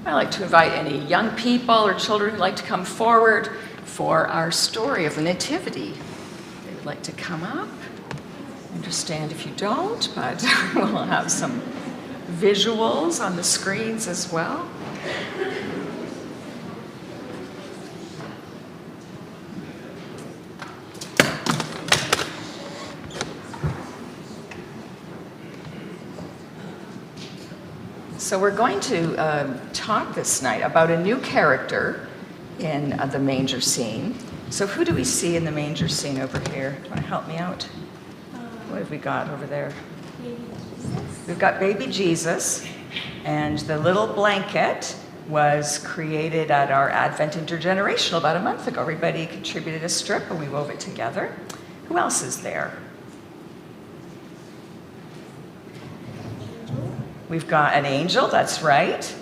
I'd like to invite any young people or children who'd like to come forward for our story of the Nativity. They would like to come up. I understand if you don't, but we'll have some visuals on the screens as well. So we're going to talk this night about a new character in the manger scene. So who do we see in the manger scene over here? Do you want to help me out? What have we got over there? Baby Jesus. We've got baby Jesus, and the little blanket was created at our Advent Intergenerational about a month ago. Everybody contributed a strip and we wove it together. Who else is there? We've got an angel, that's right,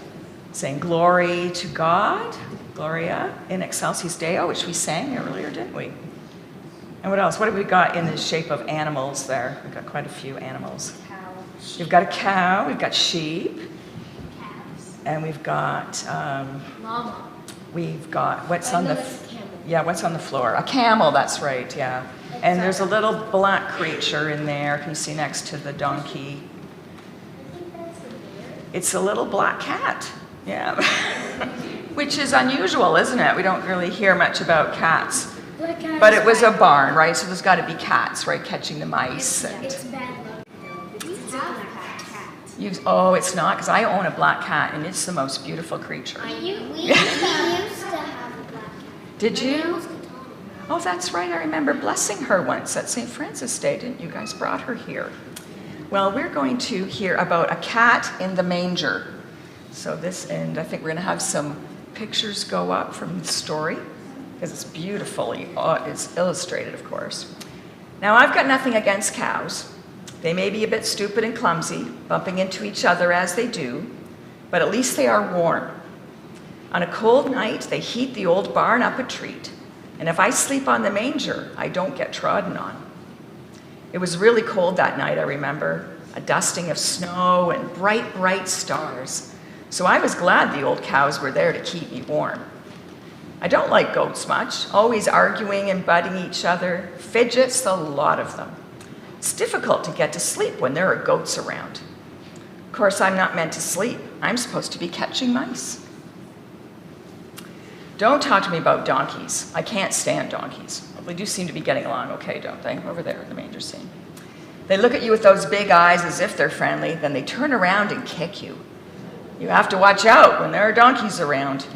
saying glory to God, Gloria in excelsis Deo, which we sang earlier, didn't we? And what else? What have we got in the shape of animals there? We've got quite a few animals. Cow. We've got a cow, we've got sheep, Calves. and we've got, Llama. we've got, what's I on know the, that's a camel. yeah, what's on the floor? A camel, that's right, yeah. And there's a little black creature in there, can you see next to the donkey? I think that's a bear. It's a little black cat, yeah. Which is unusual, isn't it? We don't really hear much about cats. Black cat But is it was a white. barn, right? So there's got to be cats, right? Catching the mice. It's And bad luck though, because it's a black cat. oh, it's not, because I own a black cat, and it's the most beautiful creature. We used to have a black cat. Did My name you? was Katana. Oh, that's right. I remember blessing her once at St. Francis Day, didn't you guys? Brought her here. Well, we're going to hear about a cat in the manger. So this, and I think we're going to have some pictures go up from the story, because it's beautifully, it's illustrated, of course. Now, I've got nothing against cows. They may be a bit stupid and clumsy, bumping into each other as they do, but at least they are warm. On a cold night, they heat the old barn up a treat, and if I sleep on the manger, I don't get trodden on. It was really cold that night, I remember, a dusting of snow and bright, bright stars. So I was glad the old cows were there to keep me warm. I don't like goats much, always arguing and butting each other, fidgets, a lot of them. It's difficult to get to sleep when there are goats around. Of course, I'm not meant to sleep. I'm supposed to be catching mice. Don't talk to me about donkeys. I can't stand donkeys. Well, they do seem to be getting along okay, don't they? Over there in the manger scene. They look at you with those big eyes as if they're friendly, then they turn around and kick you. You have to watch out when there are donkeys around.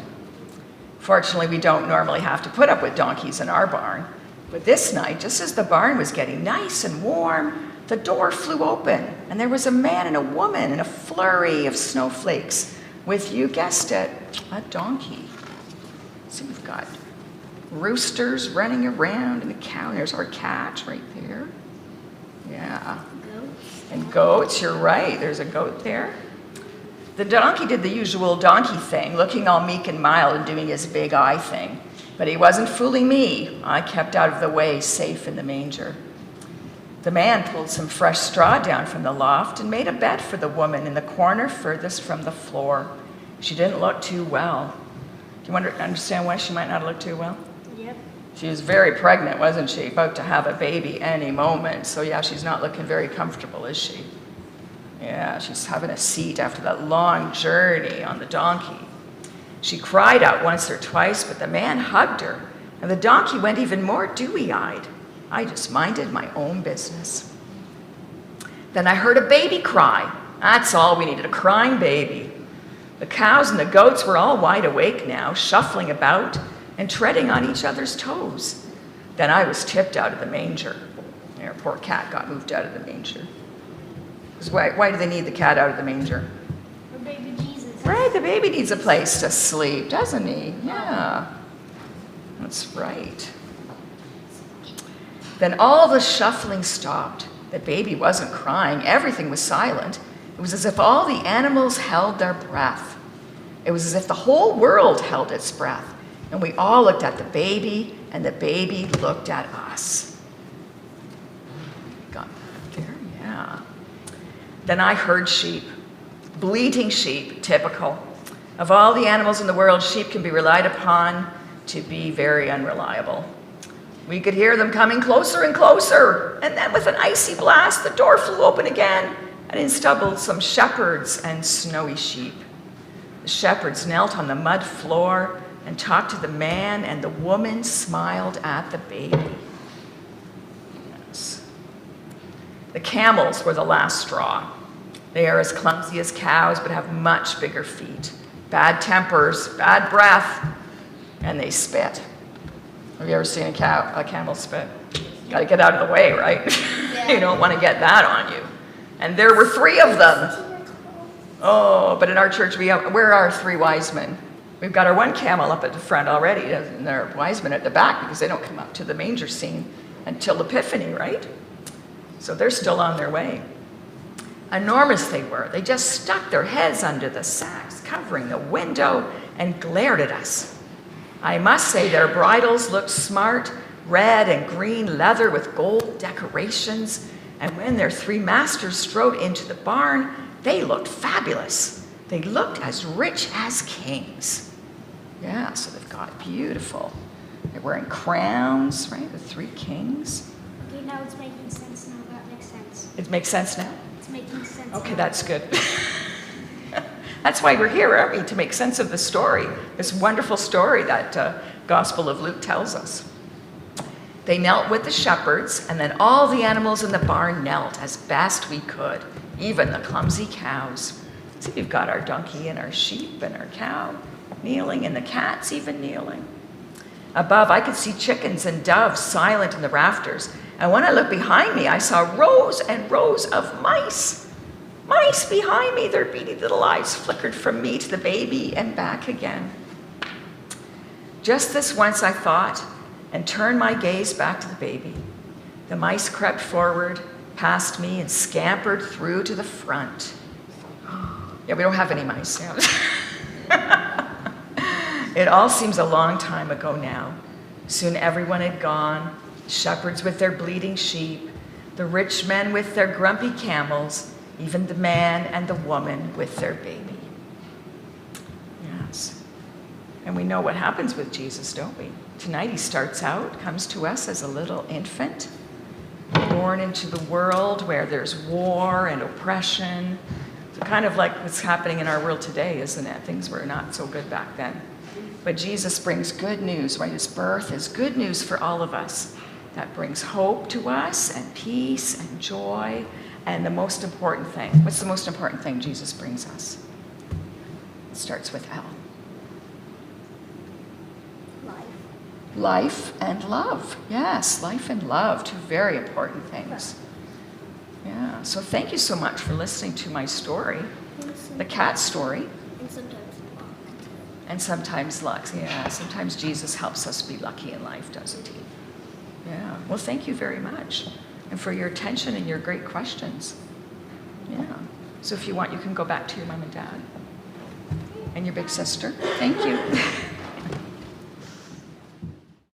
Fortunately, we don't normally have to put up with donkeys in our barn. But this night, just as the barn was getting nice and warm, the door flew open, and there was a man and a woman in a flurry of snowflakes with, you guessed it, a donkey. So we've got roosters running around and a cow. There's our cat right there. Yeah. Goats. And goats, you're right, there's a goat there. The donkey did the usual donkey thing, looking all meek and mild and doing his big eye thing. But he wasn't fooling me. I kept out of the way, safe in the manger. The man pulled some fresh straw down from the loft and made a bed for the woman in the corner furthest from the floor. She didn't look too well. Do you understand why she might not look too well? Yep. She was very pregnant, wasn't she? About to have a baby any moment. So yeah, she's not looking very comfortable, is she? Yeah, she's having a seat after that long journey on the donkey. She cried out once or twice, but the man hugged her, and the donkey went even more dewy-eyed. I just minded my own business. Then I heard a baby cry. That's all we needed, a crying baby. The cows and the goats were all wide awake now, shuffling about and treading on each other's toes. Then I was tipped out of the manger. Our poor cat got moved out of the manger. Why do they need the cat out of the manger? For baby Jesus. Right, the baby needs a place to sleep, doesn't he? Yeah, that's right. Then all the shuffling stopped. The baby wasn't crying. Everything was silent. It was as if all the animals held their breath. It was as if the whole world held its breath. And we all looked at the baby, and the baby looked at us. Got that there? Yeah. Then I heard sheep, bleating sheep, typical. Of all the animals in the world, sheep can be relied upon to be very unreliable. We could hear them coming closer and closer, and then with an icy blast, the door flew open again, and in stumbled some shepherds and snowy sheep. The shepherds knelt on the mud floor and talked to the man, and the woman smiled at the baby. Yes. The camels were the last straw. They are as clumsy as cows, but have much bigger feet, bad tempers, bad breath, and they spit. Have you ever seen a camel spit? Got to get out of the way, right? Yeah. You don't want to get that on you. And there were 3 of them. Oh, but in our church, where are 3 wise men? We've got our 1 camel up at the front already, and there are wise men at the back because they don't come up to the manger scene until Epiphany, right? So they're still on their way. Enormous they were. They just stuck their heads under the sacks, covering the window, and glared at us. I must say their bridles looked smart, red and green leather with gold decorations, and when their 3 masters strode into the barn, they looked fabulous. They looked as rich as kings. Yeah, so they've got beautiful. They're wearing crowns, right? The 3 kings. Okay, now it's making sense now. That makes sense. It makes sense now? It's making sense. Okay, now. that's good. That's why we're here, aren't we? To make sense of the story, this wonderful story that Gospel of Luke tells us. They knelt with the shepherds, and then all the animals in the barn knelt as best we could, even the clumsy cows. See, we've got our donkey and our sheep and our cow kneeling, and the cats even kneeling. Above, I could see chickens and doves silent in the rafters, and when I looked behind me, I saw rows and rows of mice. Mice behind me, their beady little eyes flickered from me to the baby and back again. Just this once, I thought, and turned my gaze back to the baby. The mice crept forward, past me, and scampered through to the front. Yeah, we don't have any mice. Yeah. It all seems a long time ago now. Soon everyone had gone, shepherds with their bleating sheep, the rich men with their grumpy camels, even the man and the woman with their baby. Yes. And we know what happens with Jesus, don't we? Tonight he starts out, comes to us as a little infant, born into the world where there's war and oppression. So kind of like what's happening in our world today, isn't it? Things were not so good back then. But Jesus brings good news, right? His birth is good news for all of us. That brings hope to us and peace and joy. And the most important thing, what's the most important thing Jesus brings us? It starts with L. Life and love. Yes, life and love, 2 very important things. Yeah, so thank you so much for listening to my story, the cat story. And sometimes luck. And sometimes luck. Yeah, sometimes Jesus helps us be lucky in life, doesn't he? Yeah, well, thank you very much. And for your attention and your great questions. Yeah, so if you want, you can go back to your mom and dad. And your big sister. Thank you.